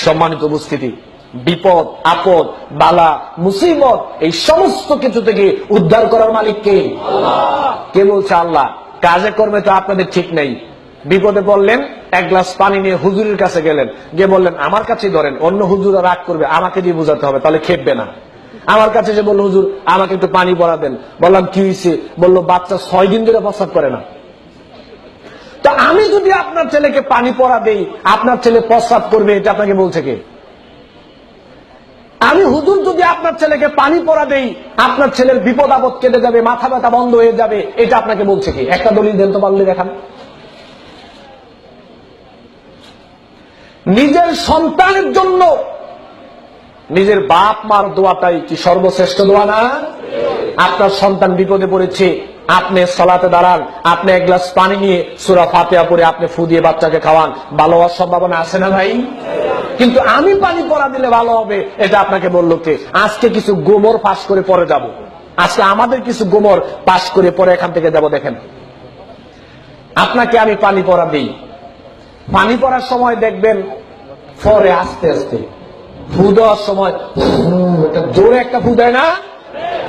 সম্মানিত উপস্থিতি, বিপদ আপদ বালা মুসিবত এই সমস্ত কিছু থেকে উদ্ধার করার মালিক কে? কে বলছে? আল্লাহ। কাজে কর্মে তো আপনাদের ঠিক নেই। বিপদে পড়লেন, এক গ্লাস পানি নিয়ে হুজুরের কাছে গেলেন, গিয়ে বললেন আমার কাছেই ধরেন, অন্য হুজুরা রাগ করবে, আমাকে দিয়ে বোঝাতে হবে, তাহলে খেপবে না। আমার কাছে এসে বললো হুজুর আমাকে একটু পানি পড়া দেন। বললাম কি হয়েছে? বললো বাচ্চা 6 দিন ধরে প্রস্রাব করে না। তো আমি যদি আপনার ছেলেকে পানি পড়া দেই, আপনার ছেলে প্রস্রাব করবে, এটা আপনাকে বলছে কে? আমি হুজুর যদি আপনার ছেলেকে পানি পড়া দেই, আপনার ছেলের বিপদ আপদ কেটে যাবে, মাথা ব্যথা বন্ধ হয়ে যাবে, এটা আপনাকে বলছে কি? একটা দলিল দেন তো পারলে দেখান। নিজের সন্তানের জন্য নিজের বাপ মার দোয়াটাই কি সর্বশ্রেষ্ঠ দোয়া না? আপনার সন্তান বিপদে পড়েছে, আপনি সালাতে দাঁড়ান, আপনি এক গ্লাস পানি নিয়ে সূরা ফাতিহা পড়ে আপনি ফু দিয়ে বাচ্চাকে খাওয়ান, ভালো হওয়ার সম্ভাবনা আছে না ভাই? কিন্তু আমি পানি পড়া দিলে ভালো হবে, এটা আপনাকে বললো কে? আজকে কিছু গোমর পাশ করে পরে যাব। আজকে আমাদের কিছু গোমর পাশ করে পরে এখান থেকে যাব। দেখেন, আপনাকে আমি পানি পড়া দিই, পানি পড়ার সময় দেখবেন পরে আস্তে আস্তে ফু দেওয়ার সময় জোরে একটা ফু দেয় না,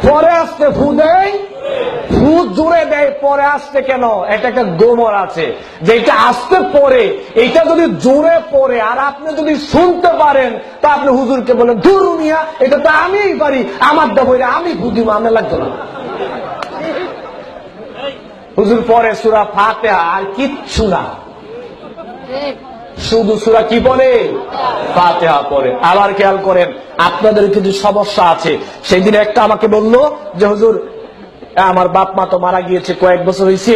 পরে আসতে ফু দেয়, ফু জোরে দেয় পরে আসতে। কেন? এটা একটা গোমর আছে, যেটা আসতে পরে, এটা যদি জোরে পড়ে আর আপনি যদি শুনতে পারেন, তা আপনি হুজুরকে বলেন ধুর মিয়া, এটা তো আমিই পারি, আমার দেবইরা আমি ফু দিব, আমার লাগতো না। হুজুর পরে সূরা ফাতিহা আর কিচ্ছু না, শুধু সূরা কি পড়ে? ফাতিহা পড়ে। আবার খেয়াল করেন, আপনাদের কিছু সমস্যা আছে। সেই দিন একটা আমাকে বললো যে হুজুর আমার বাপ মা তো মারা গিয়েছে, কয়েক বছর হয়েছে,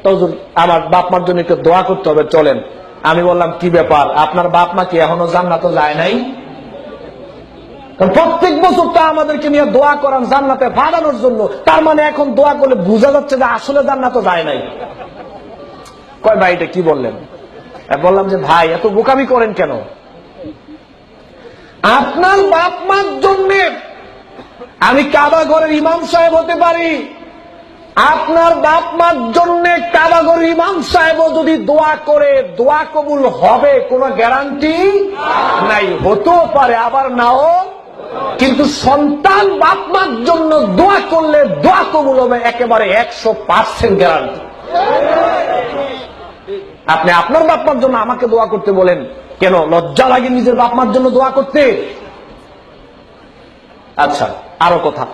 তো হুজুর আমার বাপ মার জন্য একটু দোয়া করতে হবে, চলেন। আমি বললাম কি ব্যাপার, আপনার বাপ মা কি এখনো জান্নাতে যায় নাই? প্রত্যেক বছর তো আমাদেরকে নিয়ে দোয়া করান জান্নাতে পাঠানোর জন্য, তার মানে এখন দোয়া করলে বোঝা যাচ্ছে যে আসলে জান্নাতে যায় নাই। কয় ভাই এটা কি বললেন? বললাম যে ভাই এত বোকামি করেন কেন? আপনার বাপ মার জন্য আমি কাবা ঘরের ইমাম সাহেব হতে পারি, আপনার বাপ মার জন্য কাবা ঘরের ইমাম সাহেবও যদি দোয়া করে দোয়া কবুল হবে কোনো গ্যারান্টি নাই। হতেও পারে আবার নাও, কিন্তু সন্তান বাপ মার জন্য দোয়া করলে দোয়া কবুল হবে একেবারে 100% গ্যারান্টি। আপনি আপনার বাপ মার জন্য আমাকে দোয়া করতে বলেন কেন? লজ্জা লাগে নিজের বাপ মার জন্য দোয়া করতে? আচ্ছা, আরো কথা।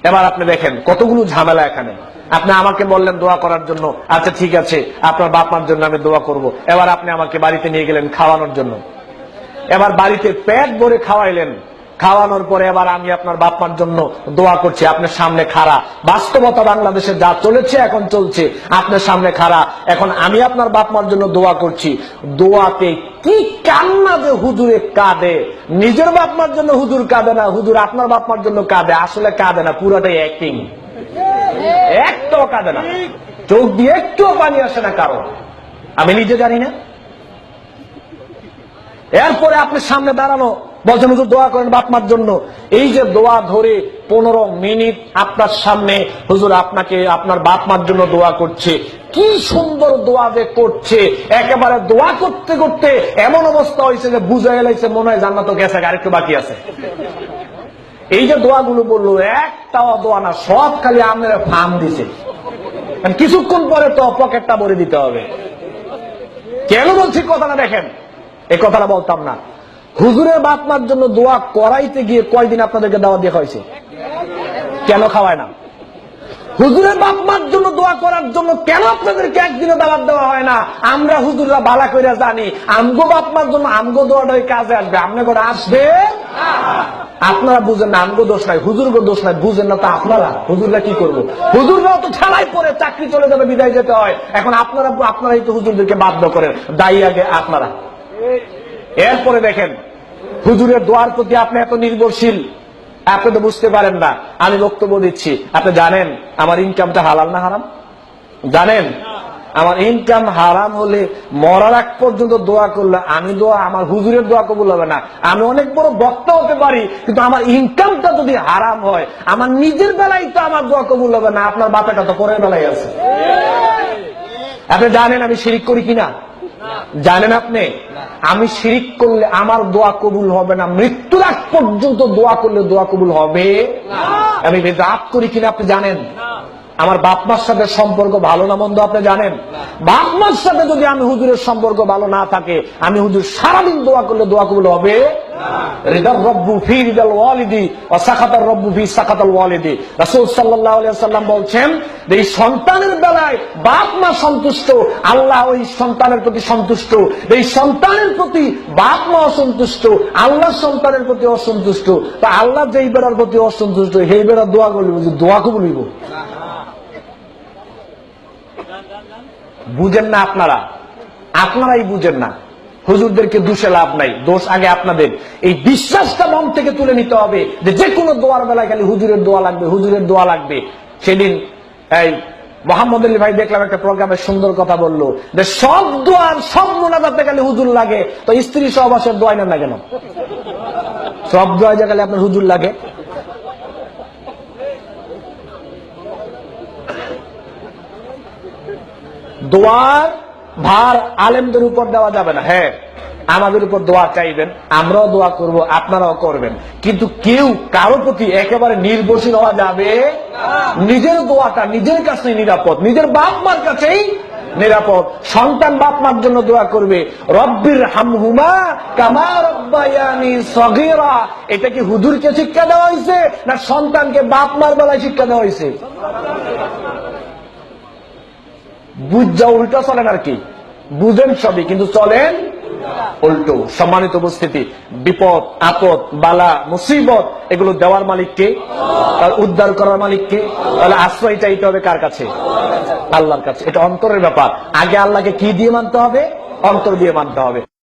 এবার আপনি দেখেন কতগুলো ঝামেলা এখানে। আপনি আমাকে বললেন দোয়া করার জন্য, আচ্ছা ঠিক আছে আপনার বাপ মার জন্য আমি দোয়া করব। এবার আপনি আমাকে বাড়িতে নিয়ে গেলেন খাওয়ানোর জন্য, এবার বাড়িতে পেট ভরে খাওয়াইলেন, খাওয়ানোর পরে এবার আমি আপনার বাপ মার জন্য দোয়া করছি, আপনার সামনে খাড়া। বাস্তবতা বাংলাদেশে যা চলেছে এখন চলছে, আপনার সামনে খাড়া, এখন আমি আপনার বাপ মার জন্য দোয়া করছি। দোয়াতে কি কান্না যে হুজুরে কাঁদে, নিজের বাপ মার জন্য হুজুর কাঁদে না, হুজুর আপনার বাপ মার জন্য কাঁদে। আসলে কাঁদে না, পুরোটাই অ্যাক্টিং, একটাও কাঁদে না, চোখ দিয়ে একটুও পানি আসে না কারণ আমি নিজে জানি না। এরপরে আপনি সামনে দাঁড়ানো বলছেন হুজুর দোয়া করেন বাপ মার জন্য। এই যে দোয়া ধরে 15 মিনিট আপনার সামনে হুজুর আপনাকে আপনার বাপ মার জন্য দোয়া করছে, কি সুন্দর দোয়া যে করছে, একেবারে দোয়া করতে করতে এমন অবস্থা হয়েছে যে বুঝে গেছে মনে হয় জান্নাত গেছে, আরেকটু বাকি আছে। এই যে দোয়াগুলো বললো একটাও দোয়া না, সব খালি আপনার ফার্ম দিছে। কিছুক্ষণ পরে তো পকেটটা ভরে দিতে হবে। কেন বলছি কথাটা দেখেন, এই কথাটা বলতাম না। হুজুরের বাপ মার জন্য দোয়া করাইতে গিয়ে কয়দিন আপনাদেরকে দাওয়াত দেওয়া হয়েছে? কেন খাওয়ায় না? হুজুরের বাপ মার জন্য দোয়া করার জন্য কেন আপনাদেরকে একদিনও দাওয়াত দেওয়া হয় না? আমরা হুজুররা ভালো করে জানি আমগো বাপ মার জন্য আমগো দোয়াটাই কাজে আসবে, আপনি করে আসবে। আপনারা বুঝেন না, আমগো দোষ নাই, হুজুরগো দোষ নাই, বুঝেন না তো আপনারা। হুজুররা কি করবো? হুজুররাও তো ঠেলাই পরে চাকরি চলে যাবে, বিদায় যেতে হয়। এখন আপনারাই তো হুজুরদেরকে বাধ্য করেন, দায়ী আগে আপনারা। এরপরে দেখেন হুজুরের দোয়ার প্রতি আপনি এত নির্ভরশীল, আপনি তো বুঝতে পারেন না। আমি বক্তব্য দিচ্ছি, আপনি জানেন আমার ইনকামটা হালাল না হারাম? জানেন আমার ইনকাম হারাম হলে মরার আগ পর্যন্ত দোয়া করলে আমি দোয়া, আমার হুজুরের দোয়া কবুল হবে না। আমি অনেক বড় বক্তা হতে পারি, কিন্তু আমার ইনকামটা যদি হারাম হয়, আমার নিজের বেলায় তো আমার দোয়া কবুল হবে না, আপনার বাপেটা তো পরের বেলায় আছে। আপনি জানেন আমি শিরিক করি কিনা? জানেন আপনি? আমি শিরিক করলে আমার দোয়া কবুল হবে না, মৃত্যুর আগ পর্যন্ত দোয়া করলে দোয়া কবুল হবে। আমি বেদাত করি কিনা আপনি জানেন? আমার বাপ মার সাথে সম্পর্ক ভালো না মন্দ আপনি জানেন? বাপ মার সাথে যদি আমি হুজুরের সম্পর্ক ভালো না থাকে, আমি হুজুর সারাদিন দোয়া করলে দোয়া কবুল হবে? রিদার রব্বু ফি রিদাল ওয়ালিদি ওয়া সাখাতার রব্বু ফি সাখাতাল ওয়ালিদি। রাসূল সাল্লাল্লাহু আলাইহি ওয়াসাল্লাম বলছেন যে এই সন্তানের বেলায় বাপ মা সন্তুষ্ট, আল্লাহ ওই সন্তানের প্রতি সন্তুষ্ট। এই সন্তানের প্রতি বাপ মা অসন্তুষ্ট, আল্লাহ সন্তানের প্রতি অসন্তুষ্ট। তা আল্লাহ যেই বেড়ার প্রতি অসন্তুষ্ট, সেই বেড়া দোয়া করলে দোয়া কবুল হইব? বুঝেন না আপনারা, আপনারাই বুঝেন না। হুজুরদেরকে দোষে লাভ নাই, দোষ আগে আপনাদের। এই বিশ্বাসটা মন থেকে তুলে নিতে হবে যে কোনো দোয়ার বেলায় খালি হুজুরের দোয়া লাগবে, হুজুরের দোয়া লাগবে। সেদিন এই মোহাম্মদ আলী ভাই দেখলাম একটা প্রোগ্রামে সুন্দর কথা বললো যে সব দোয়ার সব মোনাজাতে খালি হুজুর লাগে, তো স্ত্রী সহবাসের দোয়া নেন না কেন? সব দোয়া যে খালি আপনার হুজুর লাগে। দোয়ার ভার আলেমদের উপর দেওয়া যাবে না। হ্যাঁ, আমাদের উপর দোয়া চাইবেন, আমরাও দোয়া করব, আপনারাও করবেন, কিন্তু কেউ কারো প্রতি একেবারে নির্ভরশীল হওয়া যাবে। নিজের দোয়াটা নিজের কাছেই নিরাপদ, নিজের বাপ মার কাছেই নিরাপদ। সন্তান বাপ মার জন্য দোয়া করবে, রব্বির হামহুমা কামা রব্বায়ানি সগীরা। এটা কি হুজুরকে শিক্ষা দেওয়া হয়েছে না সন্তানকে বাপ মার বেলায় শিক্ষা দেওয়া হয়েছে? বুঝা উল্টা চলেন আর কি, বুঝেন সবই কিন্তু চলেন উল্টো। সম্মানিত উপস্থিতি, বিপদ আপদ বালা মুসিবত এগুলো দেওয়ার মালিককে, তার উদ্ধার করার মালিককে। তাহলে আশ্রয় চাইতে হবে কার কাছে? আল্লাহর কাছে। এটা অন্তরের ব্যাপার। আগে আল্লাহকে কি দিয়ে মানতে হবে? অন্তর দিয়ে মানতে হবে।